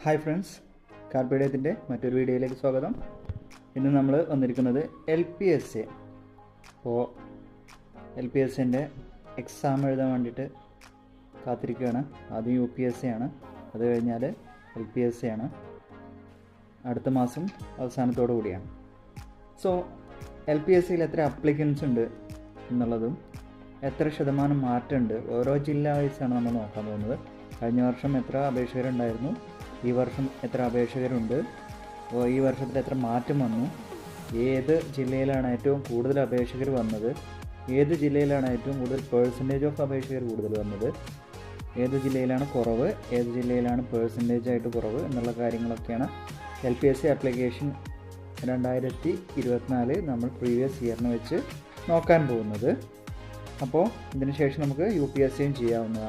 Hi friends, കാർപ്പീഡിയത്തിൻ്റെ മറ്റൊരു വീഡിയോയിലേക്ക് സ്വാഗതം. ഇന്ന് നമ്മൾ വന്നിരിക്കുന്നത് LPSA. അപ്പോൾ LPSAൻ്റെ എക്സാം എഴുതാൻ വേണ്ടിയിട്ട് കാത്തിരിക്കുകയാണ്. ആദ്യം UPSA ആണ്, അത് കഴിഞ്ഞാൽ LPSA ആണ്. അടുത്ത മാസം അവസാനത്തോടു കൂടിയാണ്. സോ LPSAയിൽ എത്ര അപ്ലിക്കൻസ് ഉണ്ട് എന്നുള്ളതും എത്ര ശതമാനം മാറ്റമുണ്ട് ഓരോ ജില്ല വൈസാണ് നമ്മൾ നോക്കാൻ പോകുന്നത്. കഴിഞ്ഞ വർഷം എത്ര അപേക്ഷകരുണ്ടായിരുന്നു, ഈ വർഷം എത്ര അപേക്ഷകരുണ്ട്, ഈ വർഷത്തിൽ എത്ര മാറ്റം വന്നു, ഏത് ജില്ലയിലാണ് ഏറ്റവും കൂടുതൽ അപേക്ഷകർ വന്നത്, ഏത് ജില്ലയിലാണ് ഏറ്റവും കൂടുതൽ പേഴ്സൻറ്റേജ് ഓഫ് അപേക്ഷകർ കൂടുതൽ വന്നത്, ഏത് ജില്ലയിലാണ് കുറവ്, ഏത് ജില്ലയിലാണ് പേഴ്സൻറ്റേജ് ആയിട്ട് കുറവ് എന്നുള്ള കാര്യങ്ങളൊക്കെയാണ് LPSA ആപ്ലിക്കേഷൻ 2024 നമ്മൾ പ്രീവിയസ് ഇയറിനെ വെച്ച് നോക്കാൻ പോകുന്നത്. അപ്പോൾ ഇതിന് ശേഷം നമുക്ക് UPSAയും ചെയ്യാവുന്നതാണ്.